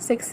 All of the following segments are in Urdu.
6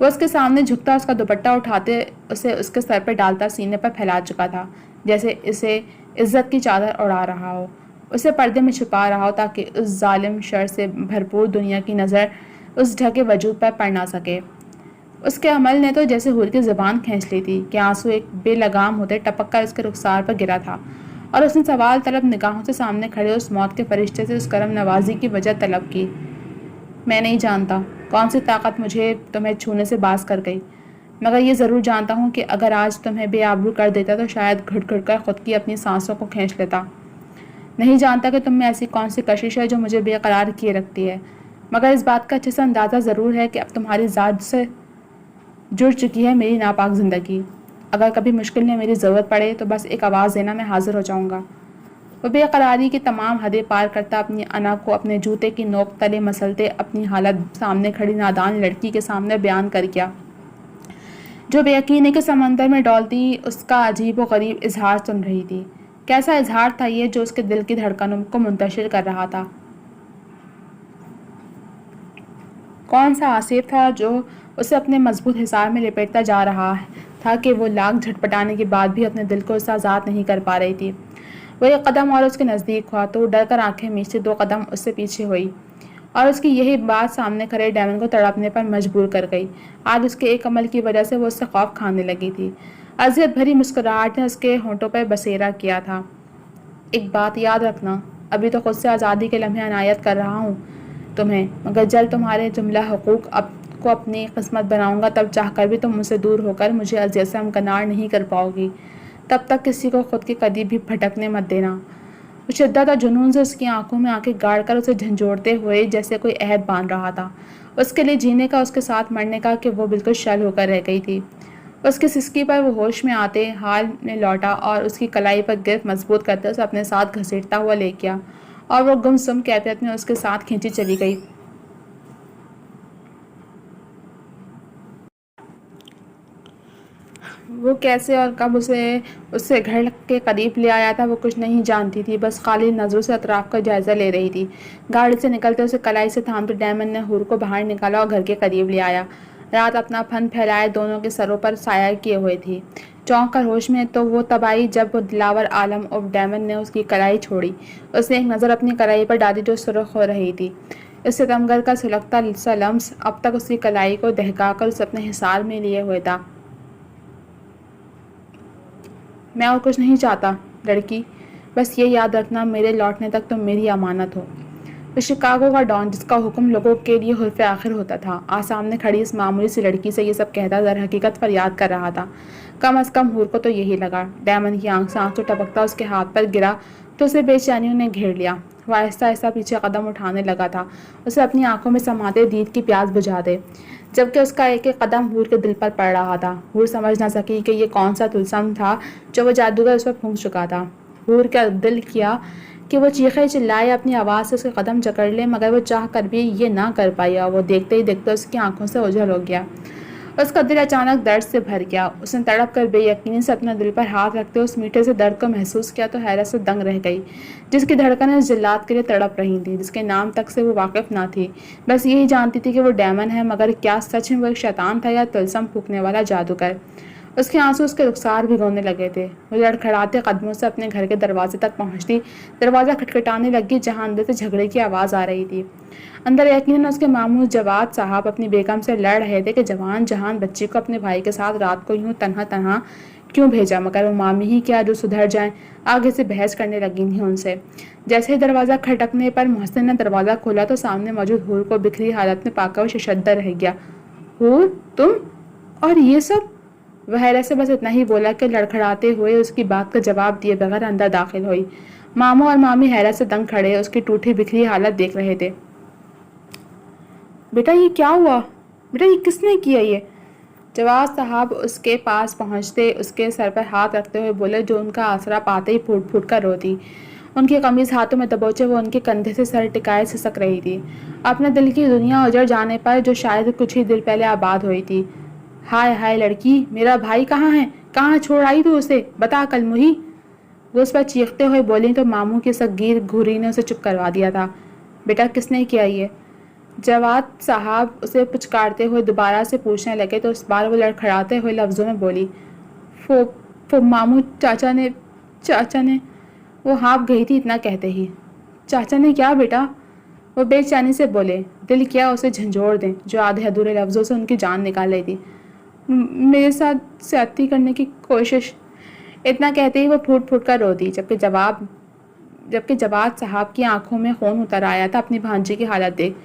وہ اس کے سامنے جھکتا، اس کا دوپٹہ اٹھاتے اسے اس کے سر پہ ڈالتا، سینے پر پھیلا چکا تھا جیسے اسے عزت کی چادر اڑا رہا ہو، اسے پردے میں چھپا رہا ہو تاکہ اس ظالم شر سے بھرپور دنیا کی نظر اس ڈھکے وجود پر پڑ نہ سکے۔ اس کے عمل نے تو جیسے حور کی زبان کھینچ لی تھی کہ آنسو ایک بے لگام ہوتے ٹپک کر اس کے رخسار پر گرا تھا، اور اس نے سوال طلب نگاہوں سے سامنے کھڑے اس موت کے فرشتے سے اس کرم نوازی کی وجہ طلب کی۔ میں نہیں جانتا کون سی طاقت مجھے تمہیں چھونے سے باز کر گئی، مگر یہ ضرور جانتا ہوں کہ اگر آج تمہیں بے آبرو کر دیتا تو شاید گھٹ گھٹ کر خود کی اپنی سانسوں کو کھینچ لیتا۔ نہیں جانتا کہ تم میں ایسی کون سی کشش ہے جو مجھے بے قرار کیے رکھتی ہے، مگر اس بات کا اچھے سے اندازہ ضرور ہے کہ اب تمہاری ذات سے جڑ چکی ہے میری ناپاک زندگی۔ اگر کبھی مشکل میں میری ضرورت پڑے تو بس ایک آواز دینا، میں حاضر ہو جاؤں گا۔ وہ بے قراری کی تمام حدیں پار کرتا اپنی انا کو اپنے جوتے کی نوک تلے مسلتے اپنی حالت سامنے کھڑی نادان لڑکی کے سامنے بیان کر گیا، جو بے یقینی کے سمندر میں ڈولتی اس کا عجیب و غریب اظہار سن رہی تھی۔ کیسا اظہار تھا یہ جو اس کے دل کی دھڑکنوں کو منتشر کر رہا تھا؟ کون سا آصف تھا جو اسے اپنے مضبوط حصار میں لپیٹتا جا رہا تھا کہ وہ لاکھ جھٹپٹانے کے بعد بھی اپنے دل کو اس سے آزاد نہیں کر پا رہی تھی؟ وہ ایک قدم اور اس کے نزدیک ہوا تو وہ ڈر کر آنکھیں میچتے 2 قدم اس سے پیچھے ہوئی، اور اس کی یہی بات سامنے کھڑے ڈیمن کو تڑپنے پر مجبور کر گئی۔ آج اس کے ایک عمل کی وجہ سے وہ اس سے خوف کھانے لگی تھی۔ اذیت بھری مسکراہٹ نے اس کے ہونٹوں پر بسیرا کیا تھا۔ ایک بات یاد رکھنا، ابھی تو خود سے آزادی کے لمحے عنایت کر رہا ہوں تمہیں، مگر جلد تمہارے جملہ حقوق کو اپنی قسمت بناؤں گا، تب چاہ کر بھی تم مجھ سے دور ہو کر مجھے اذیت سے ہمکنار نہیں کر پاؤ گی۔ تب تک کسی کو خود کے قریب بھی بھٹکنے مت دینا۔ وہ شدت اور جنون سے اس کی آنکھوں میں آنکھیں گاڑ کر اسے جھنجھوڑتے ہوئے جیسے کوئی عہد باندھ رہا تھا، اس کے لیے جینے کا، اس کے ساتھ مرنے کا، کہ وہ بالکل شل ہو کر رہ گئی تھی۔ اس کی سسکی پر وہ ہوش میں آتے حال میں لوٹا اور اس کی کلائی پر گرفت مضبوط کرتے اسے اپنے ساتھ گھسیٹتا ہوا لے گیا، اور وہ گم سم کیفیت میں اس کے ساتھ کھینچی چلی گئی۔ وہ کیسے اور کب اس سے گھر کے قریب لے آیا تھا وہ کچھ نہیں جانتی تھی، بس خالی نظروں سے اطراف کا جائزہ لے رہی تھی۔ گاڑی سے نکلتے اسے کلائی سے تھامتے ڈیمن نے حور کو باہر نکالا اور گھر کے قریب لے آیا۔ رات اپنا پھن پھیلائے دونوں کے سروں پر سایہ کیے ہوئے تھی۔ چونک کر ہوش میں تو وہ تب آئی جب وہ دلاور عالم اور ڈیمن نے اس کی کلائی چھوڑی۔ اس نے ایک نظر اپنی کلائی پر ڈالی جو سرخ ہو رہی تھی۔ اس ستمگر کا سلگتا سا لمس اب تک اس کی کلائی کو دہکا کر اسے اپنے حصار میں لیے ہوئے تھا۔ میں اور کچھ نہیں چاہتا لڑکی، بس یہ یاد رکھنا میرے لوٹنے تک تم میری امانت ہو۔ وہ شکاگو کا ڈان جس کا حکم لوگوں کے لیے حرف آخر ہوتا تھا، آج سامنے کھڑی اس معمولی سی لڑکی سے یہ سب کہتا در حقیقت فریاد کر رہا تھا۔ کم از کم حور کو تو یہی لگا۔ ڈیمن کی آنکھ سے آنسو ٹپکتا اس کے ہاتھ پر گرا تو اسے بے چینیوں نے گھیر لیا۔ وہ آہستہ آہستہ پیچھے قدم اٹھانے لگا تھا، اسے اپنی آنکھوں میں سماتے دید کی پیاس بجھا دے، جبکہ اس کا ایک ایک قدم حور کے دل پر پڑ رہا تھا۔ حور سمجھ نہ سکی کہ یہ کون سا طلسم تھا جو وہ جادوگر اس پر پھونک چکا تھا۔ حور کا دل کیا کہ وہ چیخے چلائے، اپنی آواز سے اس کے قدم جکڑ لے، مگر وہ چاہ کر بھی یہ نہ کر پائی اور وہ دیکھتے ہی دیکھتے اس کی آنکھوں سے اوجھل ہو گیا۔ اس کا دل اچانک درد سے بھر گیا۔ اس نے تڑپ کر بے یقینی سے اپنے دل پر ہاتھ رکھتے اس میٹھے سے درد کو محسوس کیا تو حیرت سے دنگ رہ گئی، جس کی دھڑکنیں اس جلاد کے لیے تڑپ رہی تھیں، جس کے نام تک سے وہ واقف نہ تھی۔ بس یہی جانتی تھی کہ وہ ڈیمن ہے، مگر کیا سچ میں وہ ایک شیطان تھا یا طلسم پھونکنے والا جادوگر؟ اس کے آنسو اس کے رخسار بھگونے لگے تھے۔ وہ لڑکھڑاتے قدموں سے اپنے گھر کے دروازے تک پہنچتی، دروازہ کھٹکھٹانے لگی جہاں اندر سے جھگڑے کی آواز آ رہی تھی۔ اندر یقیناً اس کے ماموں جواد صاحب اپنی بیگم سے لڑ رہے تھے کہ جوان جہان بچی کو اپنے بھائی کے ساتھ رات کو یوں تنہا تنہا کیوں بھیجا، مگر وہ مامی ہی کیا جو سدھر جائیں، آگے سے بحث کرنے لگی تھیں ان سے۔ جیسے ہی دروازہ کھٹکنے پر محسن نے دروازہ کھولا تو سامنے موجود حور کو بکھری حالت میں پا کر وہ ششدر رہ گیا۔ حور تم اور یہ سب؟ وہ حیرت سے بس اتنا ہی بولا کہ لڑکھڑاتے ہوئے اس کی بات کا جواب دیے بغیر اندر داخل ہوئی۔ ماموں اور مامی حیرت سے دنگ کھڑے اس کی ٹوٹی بکھری حالت دیکھ رہے تھے۔ بیٹا یہ کیا ہوا؟ بیٹا یہ کس نے کیا یہ؟ جواد صاحب اس کے پاس پہنچتے اس کے سر پر ہاتھ رکھتے ہوئے بولے، جو ان کا آسرا پاتے ہی پھوٹ پھوٹ کر روتی۔ ان کی قمیض ہاتھوں میں دبوچے وہ ان کے کندھے سے سر ٹکائے سسک رہی تھی، اپنے دل کی دنیا اجڑ جانے پر جو شاید کچھ ہی دل پہلے آباد ہوئی تھی۔ ہائے ہائے لڑکی، میرا بھائی کہاں ہے؟ کہاں چھوڑ آئی تو اسے؟ بتا کل مہی۔ وہ اس پر چیختے ہوئے بولیں تو ماموں کی سگیر گھوری نے اسے چپ کروا دیا تھا۔ بیٹا کس نے کیا یہ؟ جواد صاحب اسے پچکارتے ہوئے دوبارہ سے پوچھنے لگے تو اس بار وہ لڑکھڑاتے ہوئے لفظوں میں بولی، ماموں چاچا نے وہ ہانپ گئی تھی اتنا کہتے ہی۔ چاچا نے کیا بیٹا؟ وہ بے چینی سے بولے، دل کیا اسے جھنجھوڑ دیں جو آدھے ادھورے لفظوں سے ان کی جان نکال رہی تھی۔ میرے ساتھ زیادتی کرنے کی کوشش، اتنا کہتے ہی وہ پھوٹ پھوٹ کر رو دی، جبکہ جواد صاحب کی آنکھوں میں خون اتر آیا تھا اپنی بھانجی کی حالت دیکھ۔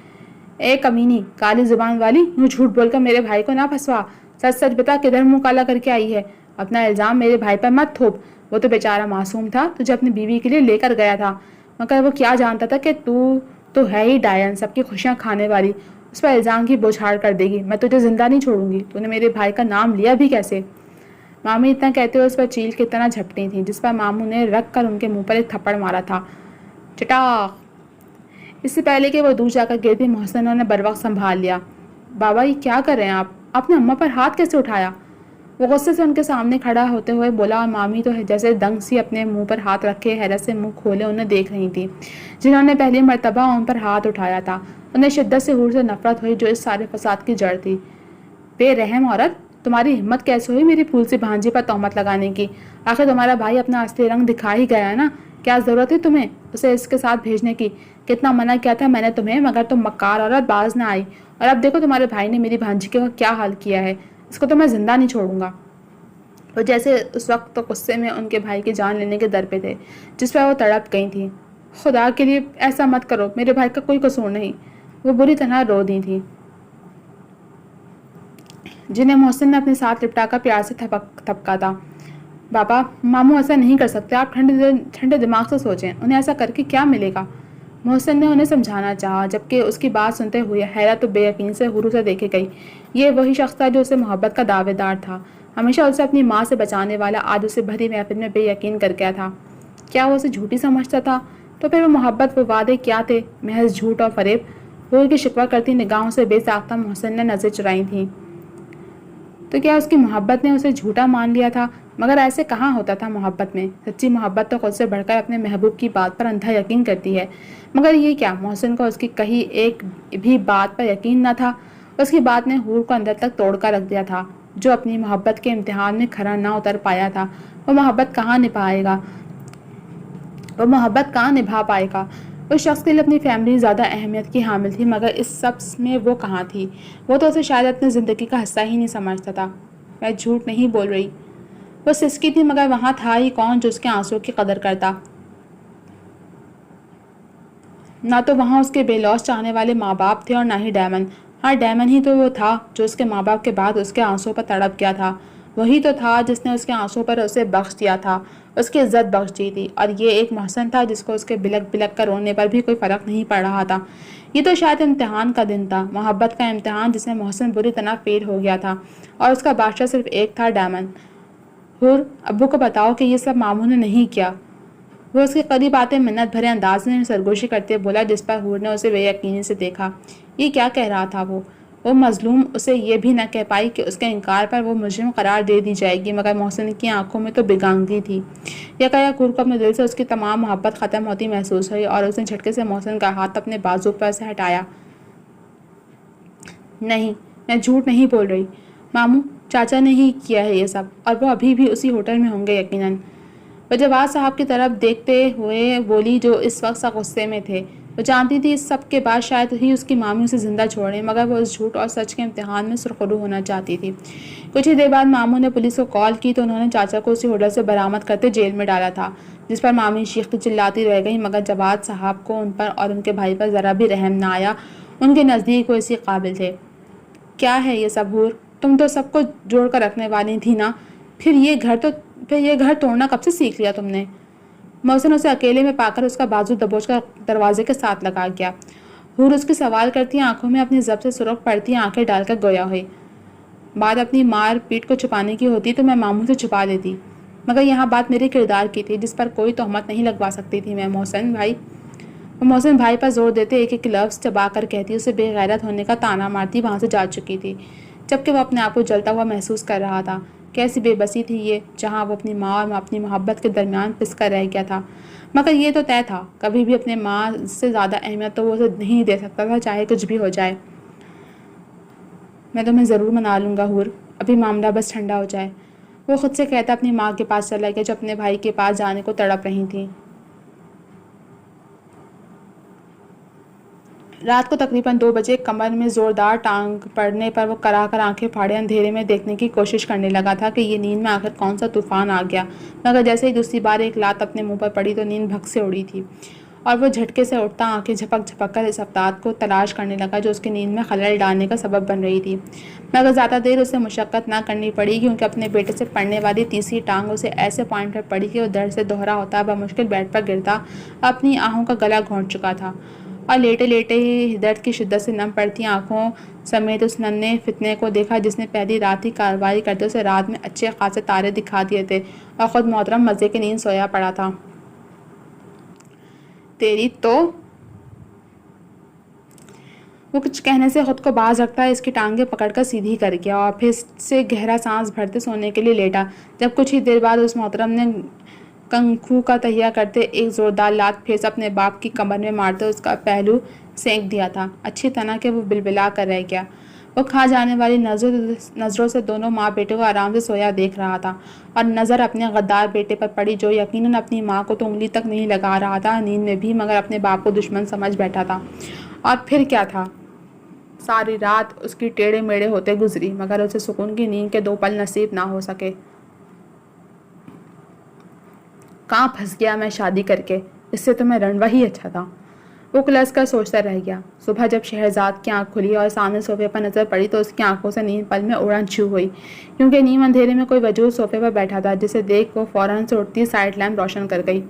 اے کمینی، کالی زبان والی، یوں جھوٹ بول کر میرے بھائی کو نہ پھنسوا، سچ سچ بتا کدھر منہ کالا کر کے آئی ہے؟ اپنا الزام میرے بھائی پر مت تھوپ، وہ تو بیچارہ معصوم تھا، تجھے اپنی بیوی کے لیے لے کر گیا تھا، مگر وہ کیا جانتا تھا کہ تو ہے ہی ڈائن، سب کی خوشیاں کھانے والی، اس پر الزام کی بوچھاڑ کر دے گی، میں تجھے زندہ نہیں چھوڑوں گی، تو نے میرے بھائی کا نام لیا بھی کیسے؟ مامی اتنا کہتے ہوئے اس پر چیل کی طرح جھپٹی تھیں، جس پر ماموں نے رکھ کر ان کے منہ پر ایک تھپڑ مارا تھا، چٹاخ۔ اس سے پہلے کہ وہ دور جا کر گرتی، محسن نے بروقت سنبھال لیا۔ بابا یہ کیا کر رہے ہیں آپ نے اماں پر ہاتھ کیسے اٹھایا؟ وہ غصے سے ان کے سامنے کھڑا ہوتے ہوئے بولا، اور مامی تو جیسے دنگ سی اپنے منہ پر ہاتھ رکھے حیرت سے منہ کھولے انہیں دیکھ رہی تھی، جنہوں نے پہلی مرتبہ ان پر ہاتھ اٹھایا تھا۔ انہیں شدت سے حور سے نفرت ہوئی جو اس سارے فساد کی جڑ تھی۔ بے رحم عورت، تمہاری ہمت کیسے ہوئی میری پھول سی بھانجی پر تہمت لگانے کی؟ آخر تمہارا بھائی اپنا اصلی رنگ دکھا ہی گیا ہے نا، کیا ضرورت تھی تمہیں اسے اس کے ساتھ بھیجنے کی؟ کتنا منع کیا تھا میں نے تمہیں، مگر تم مکار عورت باز نہ آئی، اور اب دیکھو تمہارے بھائی نے میری بھانجی کے کیا حال کیا ہے، اس کو تو میں زندہ نہیں چھوڑوں گا۔ وہ جیسے اس وقت تو غصے میں ان کے بھائی کی جان لینے کے در پہ تھے، جس پر وہ تڑپ گئی تھیں۔ خدا کے لیے ایسا مت کرو، میرے بھائی کا کوئی قصور نہیں، وہ بری طرح رو دی تھیں، جنہیں محسن نے اپنے ساتھ لپٹا کر پیار سے تھپکا تھا۔ بابا، ماموں ایسا نہیں کر سکتے، آپ ٹھنڈے دماغ سے سوچیں، انہیں ایسا کر کے کیا ملے گا؟ محسن نے انہیں سمجھانا چاہا، جبکہ اس کی بات سنتے ہوئے حیرت و بے یقین سے حروف سے دیکھے گئی۔ یہ وہی شخص تھا جو اسے محبت کا دعوے دار تھا، ہمیشہ اسے اپنی ماں سے بچانے والا، آج اسے بھری محفل میں بے یقین کر گیا تھا۔ کیا وہ اسے جھوٹی سمجھتا تھا؟ تو پھر وہ محبت، وہ وعدے کیا تھے؟ محض جھوٹ اور فریب۔ حور کی شکوہ کرتی نگاہوں سے بے ساختہ محسن نے نظر چرائی تھیں۔ تو کیا اس کی محبت نے اسے جھوٹا مان لیا تھا؟ مگر ایسے کہاں ہوتا تھا محبت میں، سچی محبت تو خود سے بڑھ کر اپنے محبوب کی بات پر اندھا یقین کرتی ہے۔ مگر یہ کیا محسن کو اس کی کہی ایک بھی بات پر یقین نہ تھا؟ اس کی بات نے حور کو اندر تک توڑ کر رکھ دیا تھا۔ جو اپنی محبت کے امتحان میں کھرا نہ اتر پایا تھا، وہ محبت کہاں نبھا پائے گا؟ اس شخص کے لیے اپنی فیملی زیادہ اہمیت کی حامل تھی، مگر اس سب میں وہ کہاں تھی؟ وہ تو اسے شاید اپنی زندگی کا حصہ ہی نہیں سمجھتا تھا۔ میں جھوٹ نہیں بول رہی، وہ سسکی تھی، مگر وہاں تھا ہی کون جو اس کے آنسوں کی قدر کرتا؟ نہ تو وہاں اس کے بے لوث چاہنے والے ماں باپ تھے اور نہ ہی ڈیمن۔ ہاں، ڈیمن ہی تو وہ تھا جو اس کے ماں باپ کے بعد اس کے آنسوں پر تڑپ گیا تھا۔ وہی تو تھا جس نے اس کے آنسوں پر اسے بخش دیا تھا، اس کی عزت بخش دی تھی، اور یہ ایک محسن تھا جس کو اس کے بلک بلک کر رونے پر بھی کوئی فرق نہیں پڑ رہا تھا۔ یہ تو شاید امتحان کا دن تھا، محبت کا امتحان، جس میں محسن بری طرح فیل ہو گیا تھا، اور اس کا بادشاہ صرف ایک تھا، ڈیمن۔ حور، ابو کو بتاؤ کہ یہ سب ماموں نے نہیں کیا۔ وہ اس کے قریب آتے منت بھرے انداز میں سرگوشی کرتے بولا، جس پر حور نے اسے بے یقینی سے دیکھا۔ یہ کیا کہہ رہا تھا وہ مظلوم اسے یہ بھی نہ کہہ پائی کہ اس کے انکار پر وہ مجرم قرار دے دی جائے گی، مگر محسن کی آنکھوں میں تو بگانگی تھی۔ یکایک حور کو اپنے دل سے اس کی تمام محبت ختم ہوتی محسوس ہوئی، اور اس نے جھٹکے سے محسن کا ہاتھ اپنے بازو پر سے ہٹایا۔ نہیں، میں جھوٹ نہیں بول رہی، ماموں چاچا نے ہی کیا ہے یہ سب، اور وہ ابھی بھی اسی ہوٹل میں ہوں گے یقیناً۔ وہ جواد صاحب کی طرف دیکھتے ہوئے بولی، جو اس وقت سخت غصے میں تھے۔ وہ جانتی تھی اس سب کے بعد شاید ہی اس کی مامی اسے زندہ چھوڑے، مگر وہ اس جھوٹ اور سچ کے امتحان میں سرخرو ہونا چاہتی تھی۔ کچھ ہی دیر بعد ماموں نے پولیس کو کال کی تو انہوں نے چاچا کو اسی ہوٹل سے برآمد کرتے جیل میں ڈالا تھا، جس پر مامی چیختی چلاتی رہ گئی، مگر جواد صاحب کو ان پر اور ان کے بھائی پر ذرا بھی رحم نہ آیا۔ ان کے نزدیک وہ اسی قابل تھے۔ کیا ہے یہ سب حور؟ تم تو سب کو جوڑ کر رکھنے والی تھی نا، پھر یہ گھر توڑنا کب سے سیکھ لیا تم نے؟ محسن اسے اکیلے میں پا کر اس کا بازو دبوچ کر دروازے کے ساتھ لگا گیا۔ حور اس کی سوال کرتی آنکھوں میں اپنی ضبط سے سرخ پڑتی آنکھیں ڈال کر گویا ہوئی، بات اپنی مار پیٹ کو چھپانے کی ہوتی تو میں ماموں سے چھپا دیتی، مگر یہاں بات میرے کردار کی تھی، جس پر کوئی تہمت نہیں لگوا سکتی تھی میں محسن بھائی۔ وہ محسن بھائی پر زور دیتے ایک ایک لفظ چبا کر کہتی، اسے بے غیرت ہونے کا طعنہ مارتی وہاں سے جا چکی تھی، جبکہ وہ اپنے آپ کو جلتا ہوا محسوس کر رہا تھا۔ کیسی بے بسی تھی یہ، جہاں وہ اپنی ماں اور اپنی محبت کے درمیان پس کر رہ گیا تھا۔ مگر یہ تو طے تھا، کبھی بھی اپنے ماں سے زیادہ اہمیت تو وہ اسے نہیں دے سکتا تھا، چاہے کچھ بھی ہو جائے۔ میں تمہیں ضرور منا لوں گا حور، ابھی معاملہ بس ٹھنڈا ہو جائے، وہ خود سے کہتا اپنی ماں کے پاس چلا گیا جو اپنے بھائی کے پاس جانے کو تڑپ رہی تھی۔ رات کو تقریباً 2 بجے کمر میں زوردار ٹانگ پڑنے پر وہ کرا کر آنکھیں پھاڑے اندھیرے میں دیکھنے کی کوشش کرنے لگا تھا کہ یہ نیند میں آخر کون سا طوفان آ گیا، مگر جیسے ہی دوسری بار ایک لات اپنے منہ پر پڑی تو نیند بھگ سے اڑی تھی، اور وہ جھٹکے سے اٹھتا آنکھیں جھپک جھپک کر اس افراد کو تلاش کرنے لگا جو اس کی نیند میں خلل ڈالنے کا سبب بن رہی تھی۔ مگر زیادہ دیر اسے مشقت نہ کرنی پڑی، کیونکہ اپنے بیٹے سے پڑنے والی تیسری ٹانگ اسے ایسے پوائنٹ پر پڑی کہ وہ درد سے دوہرا ہوتا، بمشکل بیڈ پر گرتا، اپنی آہوں کا گلا گھونٹ چکا تھا، اور لیٹے لیٹے ہی درد کی شدت سے نم پڑتی آنکھوں سمیت اس ننھے فتنے کو دیکھا جس نے پہلی رات ہی کارروائی کرتے اسے رات میں اچھے خاصے تارے دکھا دیے تھے، اور خود محترم مزے کی نیند سویا پڑا تھا۔ تیری تو وہ کچھ کہنے سے خود کو باز رکھتا اس کی ٹانگیں پکڑ کر سیدھی کر گیا، اور پھر سے گہرا سانس بھرتے سونے کے لیے لیٹا، جب کچھ ہی دیر بعد اس محترم نے کنکھو کا تہیہ کرتے ایک زوردار لات پھر سے اپنے باپ کی کمر میں مارتے اس کا پہلو سینک دیا تھا، اچھی طرح کہ وہ بلبلا کر رہ گیا۔ وہ کھا جانے والی نظروں سے دونوں ماں بیٹے کو آرام سے سویا دیکھ رہا تھا، اور نظر اپنے غدار بیٹے پر پڑی جو یقیناً اپنی ماں کو تو انگلی تک نہیں لگا رہا تھا نیند میں بھی، مگر اپنے باپ کو دشمن سمجھ بیٹھا تھا۔ اور پھر کیا تھا، ساری رات اس کی ٹیڑھے میڑھے ہوتے گزری، مگر اسے سکون کی نیند کے 2 پل نصیب نہ ہو سکے۔ کہاں پھنس گیا میں شادی کر کے، اس سے تو میں رنڈوا ہی اچھا تھا، وہ کلس کر سوچتا رہ گیا۔ صبح جب شہرزاد کی آنکھ کھلی اور سامنے صوفے پر نظر پڑی تو اس کی آنکھوں سے نیند پل میں اڑن چھو ہوئی، کیونکہ نیم اندھیرے میں کوئی وجود صوفے پر بیٹھا تھا، جسے دیکھ وہ فوراً سے اٹھتی سائڈ لیمپ روشن کر گئی،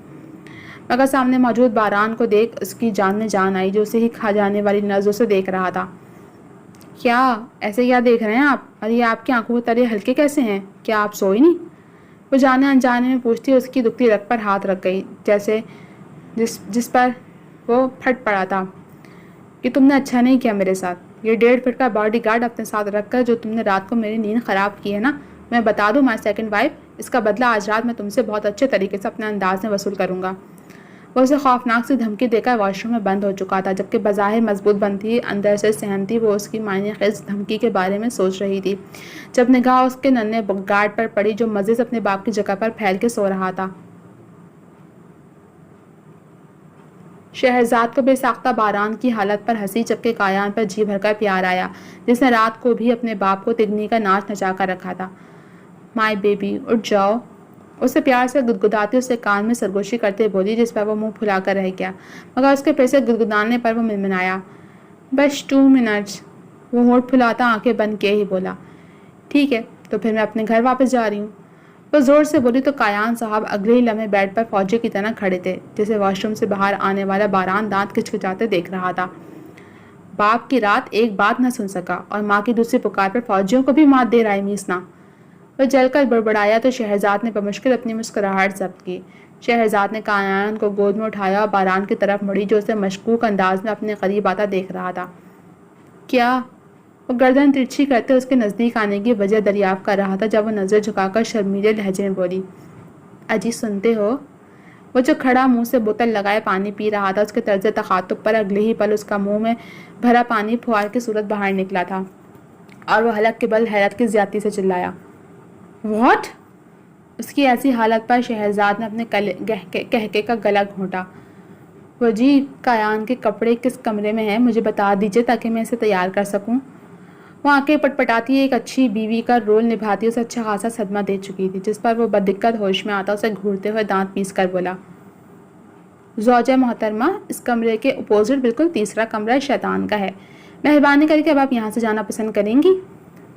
مگر سامنے موجود باران کو دیکھ اس کی جان میں جان آئی جو اسے ہی کھا جانے والی نظروں سے دیکھ رہا تھا۔ کیا ایسے کیا دیکھ رہے ہیں آپ، اور یہ آپ کی آنکھوں کے تلے ہلکے کیسے ہیں، کیا آپ سوئی نہیں، وہ جانے انجانے میں پوچھتی اس کی دکھتی رگ پر ہاتھ رکھ گئی، جیسے جس پر وہ پھٹ پڑا تھا کہ تم نے اچھا نہیں کیا میرے ساتھ، یہ 1.5 فٹ کا باڈی گارڈ اپنے ساتھ رکھ کر جو تم نے رات کو میری نیند خراب کی ہے نا، میں بتا دوں مائی سیکنڈ وائف، اس کا بدلہ آج رات میں تم سے بہت اچھے طریقے سے اپنے انداز میں وصول کروں گا۔ وہ اسے خوفناک سی دھمکی دے کر واش روم میں بند ہو چکا تھا، جبکہ بظاہر مضبوط بند تھی، اندر سے سہمتی وہ اس کی معنی خیز دھمکی کے بارے میں سوچ رہی تھی، جب نگاہ اس کے ننھے گارڈ پر پڑی جو مزے سے اپنے باپ کی جگہ پر پھیل کے سو رہا تھا۔ شہرزاد کو بے ساختہ باران کی حالت پر ہنسی، جبکہ کایان پر جی بھر کر پیار آیا، جس نے رات کو بھی اپنے باپ کو تگنی کا ناچ نچا کر رکھا تھا۔ مائی بیبی اٹھ جاؤ، اسے پیار سے گدگداتی اسے کان میں سرگوشی کرتے بولی، جس پر وہ منہ پھلا کر رہ گیا، مگر اس کے پھر سے گدگدانے پر وہ منمنایا۔ بس 2 منٹس، وہ ہونٹ پھلاتا آنکھیں بند کیے ہی بولا۔ ٹھیک ہے، تو پھر میں اپنے گھر واپس جا رہی ہوں، وہ زور سے بولی تو کایان صاحب اگلے ہی لمحے بیڈ پر فوجی کی طرح کھڑے تھے، جسے واش روم سے باہر آنے والا باران دانت کچکچاتے دیکھ رہا تھا۔ باپ کی رات ایک بات نہ سن سکا، اور ماں کی دوسری پکار پر فوجیوں کو بھی مات دے رہا ہے میسنا، وہ جل کر بڑبڑایا تو شہرزاد نے بمشکل اپنی مسکراہٹ ضبط کی۔ شہرزاد نے کایان کو گود میں اٹھایا اور باران کی طرف مڑی جو اسے مشکوک انداز میں اپنے قریب آتا دیکھ رہا تھا۔ کیا، وہ گردن ترچھی کرتے اس کے نزدیک آنے کی وجہ دریافت کر رہا تھا، جب وہ نظر جھکا کر شرمیلے لہجے میں بولی، اجی سنتے ہو، وہ جو کھڑا منہ سے بوتل لگائے پانی پی رہا تھا، اس کے طرز تخاطب پر اگلے ہی پل اس کا منہ میں بھرا پانی پھوار کی صورت باہر نکلا تھا، اور وہ حلق کے بل حیرت کی زیادتی سے چلایا۔ واٹ؟ اس کی ایسی حالت پر شہرزاد نے اپنے کہکے کا گلا گھونٹا۔ وہ جی، کایان کے کپڑے کس کمرے میں ہیں، مجھے بتا دیجیے تاکہ میں اسے تیار کر سکوں۔ وہ آنکھیں پٹپٹاتی ایک اچھی بیوی کا رول نبھاتی اسے اچھا خاصا صدمہ دے چکی تھی، جس پر وہ بددقت ہوش میں آتا اسے گھورتے ہوئے دانت پیس کر بولا، زوجہ محترمہ، اس کمرے کے اپوزٹ بالکل تیسرا کمرہ شیطان کا ہے، مہربانی کر کے اب آپ یہاں سے جانا پسند کریں گی؟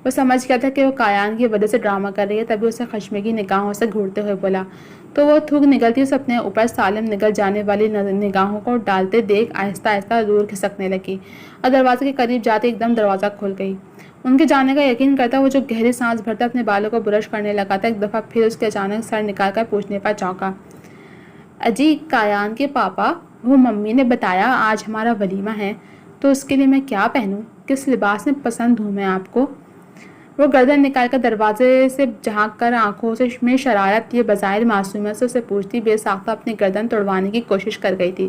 وہ سمجھ گیا تھا کہ وہ کایان کی وجہ سے ڈرامہ کر رہی ہے، تبھی اسے خشمگی نگاہوں سے گھورتے ہوئے بولا، تو وہ تھوک نگلتی اسے اپنے اوپر سالم نگل جانے والی نگاہوں کو ڈالتے دیکھ آہستہ آہستہ دور کھسکنے لگی، اور دروازے کے قریب جاتے ایک دم دروازہ کھل گئی۔ ان کے جانے کا یقین کرتا وہ جو گہری سانس بھرتا اپنے بالوں کو برش کرنے لگا تھا، ایک دفعہ پھر اس کے اچانک سر نکال کر پوچھنے پر چونکا، اجی کایان کے پاپا، وہ ممی نے بتایا آج ہمارا ولیمہ ہے، تو اس کے لیے میں کیا پہنوں، کس لباس میں پسند ہوں میں آپ کو؟ وہ گردن نکال کر دروازے سے جھانک کر آنکھوں سے میں شرارت یہ بظاہر معصومیت سے اسے پوچھتی بے ساختہ اپنی گردن توڑوانے کی کوشش کر گئی تھی،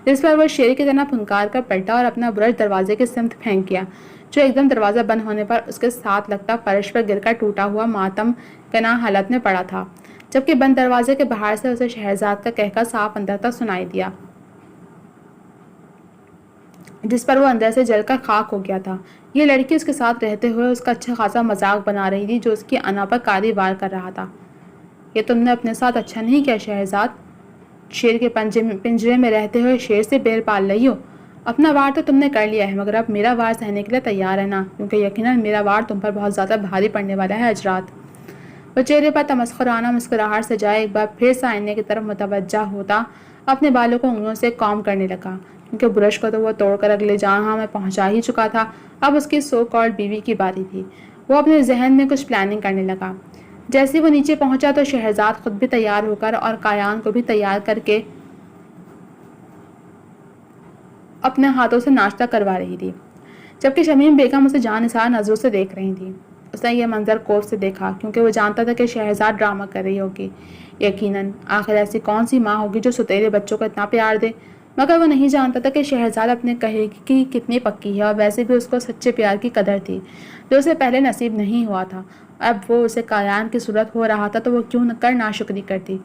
جس پر وہ شیر کی طرح پھنکار کر پلٹا اور اپنا برش دروازے کی سمت پھینک گیا، جو ایک دم دروازہ بند ہونے پر اس کے ساتھ لگتا فرش پر گر کر ٹوٹا ہوا ماتم کنا حالت میں پڑا تھا، جبکہ بند دروازے کے باہر سے اسے شہرزاد کا کہکا صاف اندر تک سنائی دیا، جس پر وہ اندر سے جل کر خاک ہو گیا تھا۔ یہ لڑکی اس کے ساتھ رہتے ہوئے اس کا اچھا خاصا مذاق بنا رہی تھی، جو اس کی انا پر کاری وار کر رہا تھا۔ یہ تم نے اپنے ساتھ اچھا نہیں کیا شہرزاد، شیر کے پنجرے میں رہتے ہوئے شیر سے بیر پال رہی ہو۔ اپنا وار تو تم نے کر لیا ہے، مگر اب میرا وار سہنے کے لیے تیار ہے نا، کیونکہ یقیناً میرا وار تم پر بہت زیادہ بھاری پڑنے والا ہے حضرات۔ وہ چہرے پر تمسخرانہ مسکراہٹ سجائے ایک بار پھر سے آئینے کی طرف متوجہ ہوتا اپنے بالوں کو انگلیوں سے کام کرنے لگا، کیونکہ برش کو تو وہ توڑ کر اگلے جہاں میں پہنچا ہی چکا تھا، اب اس کی سو کالڈ بیوی کی باری تھی۔ وہ اپنے ذہن میں کچھ پلاننگ کرنے لگا۔ جیسے وہ نیچے پہنچا تو شہرزاد خود بھی تیار ہو کر اور کایان کو بھی تیار کر کے اپنے ہاتھوں سے ناشتہ کروا رہی تھی، جبکہ شمیم بیگم اسے جانثار نظروں سے دیکھ رہی تھی۔ اس نے یہ منظر کوف سے دیکھا، کیونکہ وہ جانتا تھا کہ شہرزاد ڈرامہ کر رہی ہوگی، یقیناً آخر ایسی کون سی ماں ہوگی جو ستیرے بچوں کو اتنا پیار دے، مگر وہ نہیں جانتا تھا کہ شہرزاد اپنے کہے کی کتنی پکی ہے، اور ویسے بھی اس کو سچے پیار کی قدر تھی جو اسے پہلے نصیب نہیں ہوا تھا۔ اب وہ اسے کایان کی صورت ہو رہا تھا تو وہ کیوں کر ناشکری کرتی۔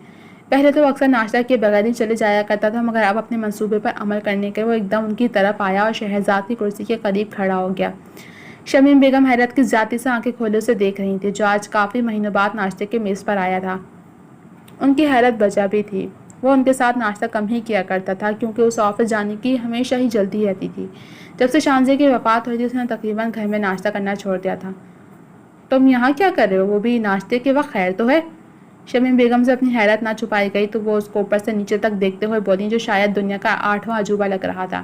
پہلے تو وہ اکثر ناشتہ کیے بغیر ہی چلے جایا کرتا تھا، مگر اب اپنے منصوبے پر عمل کرنے کے وہ ایک دم ان کی طرف آیا اور شہرزاد کی کرسی کے قریب کھڑا ہو گیا۔ شمیم بیگم حیرت کی زیادتی سے آنکھیں کھولے اسے دیکھ رہی تھی، جو آج کافی مہینوں بعد ناشتے کے میز پر آیا تھا۔ ان کی حیرت وجہ بھی تھی، وہ ان کے ساتھ ناشتہ کم ہی کیا کرتا تھا، کیونکہ اسے آفس جانے کی ہمیشہ ہی جلدی رہتی تھی۔ جب سے شانزے کی وفات ہوئی تھی اس نے تقریباً گھر میں ناشتہ کرنا چھوڑ دیا تھا۔ تم یہاں کیا کر رہے ہو؟ وہ بھی ناشتے کے وقت، خیر تو ہے؟ شمیم بیگم سے اپنی حیرت نہ چھپائی گئی تو وہ اس کو اوپر سے نیچے تک دیکھتے ہوئے بولی، جو شاید دنیا کا 8واں عجوبہ لگ رہا تھا۔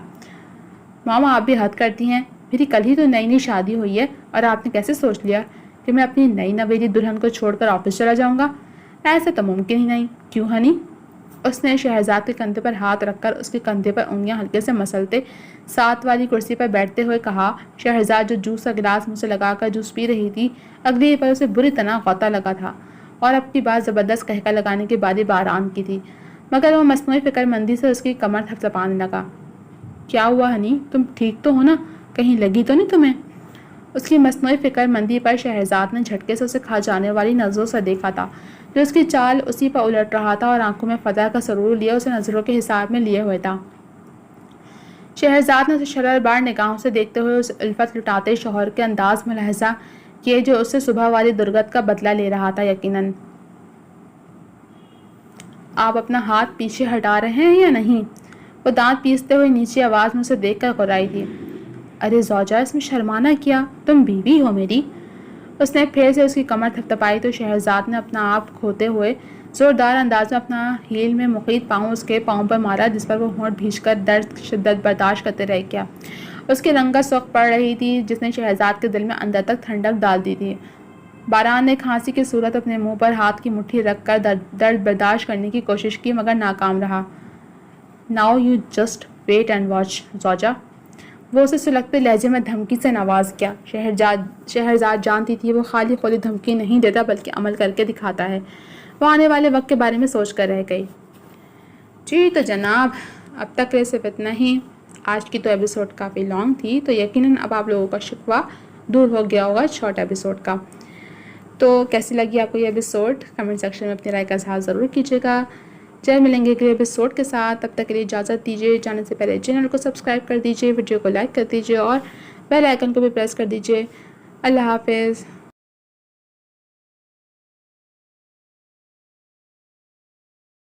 ماما آپ بھی حد کرتی ہیں، میری کل ہی تو نئی شادی ہوئی ہے اور آپ نے کیسے سوچ لیا کہ میں اپنی نئی نویلی دلہن کو چھوڑ کر آفس چلا جاؤں گا؟ ایسا تو ممکن ہی نہیں، کیوں ہنی؟ اس نے شہرزاد کے کندھے پر ہاتھ رکھ کر اس کے کندھے پر انگلیاں ہلکے سے مسلتے ساتھ والی کرسی پر بیٹھتے ہوئے کہا۔ شہرزاد جو جوس کا گلاس منہ سے لگا کر جوس پی رہی تھی، اگلی پر اسے بری طرح غوطہ لگا تھا اور اپنی بات زبردست کہکا لگانے کی باری باران کی تھی، مگر وہ مصنوعی فکر مندی سے اس کی کمر تھپتھپانے لگا۔ کیا ہوا ہنی، تم ٹھیک تو ہو نا؟ کہیں لگی تو نہیں تمہیں؟ اس کی مصنوعی فکر مندی پر شہرزاد نے جھٹکے سے اسے کھا جانے والی نظروں سے دیکھا تھا، جو اس کی چال اسی پر الٹ رہا تھا اور آنکھوں میں فتح کا سرور لیے اسے نظروں کے حساب میں لیے ہوئے تھا۔ شہرزاد نے اسے شرر بار نگاہوں سے دیکھتے ہوئے اس الفت لٹاتے شوہر کے انداز ملاحظہ کیے جو اس سے صبح والی درگت کا بدلہ لے رہا تھا۔ یقیناً آپ اپنا ہاتھ پیچھے ہٹا رہے ہیں یا نہیں؟ وہ دانت پیستے ہوئے نیچے آواز میں اسے دیکھ کر غرائی تھی۔ ارے زوجہ، اس میں شرمانا کیا، تم بیوی ہو میری۔ اس نے پھر سے اس کی کمر تھپتھپائی تو شہرزاد نے اپنا آپ کھوتے ہوئے زوردار انداز میں اپنا ہیل میں مقید پاؤں اس کے پاؤں پر مارا، جس پر وہ ہونٹ بھیج کر درد شدت برداشت کرتے رہ گیا۔ اس کی رنگت سرخ پڑ رہی تھی، جس نے شہرزاد کے دل میں اندر تک ٹھنڈک ڈال دی تھی۔ باران نے کھانسی کی صورت اپنے منہ پر ہاتھ کی مٹھی رکھ کر درد برداشت کرنے کی کوشش کی، مگر ناکام رہا۔ Now you just wait and watch زوجہ، وہ اسے سلگتے لہجے میں دھمکی سے نواز کیا۔ شہرزاد جانتی تھی وہ خالی خودی دھمکی نہیں دیتا بلکہ عمل کر کے دکھاتا ہے۔ وہ آنے والے وقت کے بارے میں سوچ کر رہ گئی۔ جی تو جناب، اب تک کے صرف اتنا ہی۔ آج کی تو ایپیسوڈ کافی لانگ تھی، تو یقیناً اب آپ لوگوں کا شکوہ دور ہو گیا ہوگا شارٹ ایپیسوڈ کا۔ تو کیسی لگی آپ کو یہ ایپیسوڈ؟ کمنٹ سیکشن میں اپنی رائے کا اظہار ضرور کیجیے گا۔ جلد ملیں گے اگلے ایپیسوڈ کے ساتھ، تب تک کے لیے اجازت دیجیے۔ جانے سے پہلے چینل کو سبسکرائب کر دیجیے، ویڈیو کو لائک کر دیجیے اور بیل آئیکن کو بھی پریس کر دیجیے۔ اللہ حافظ۔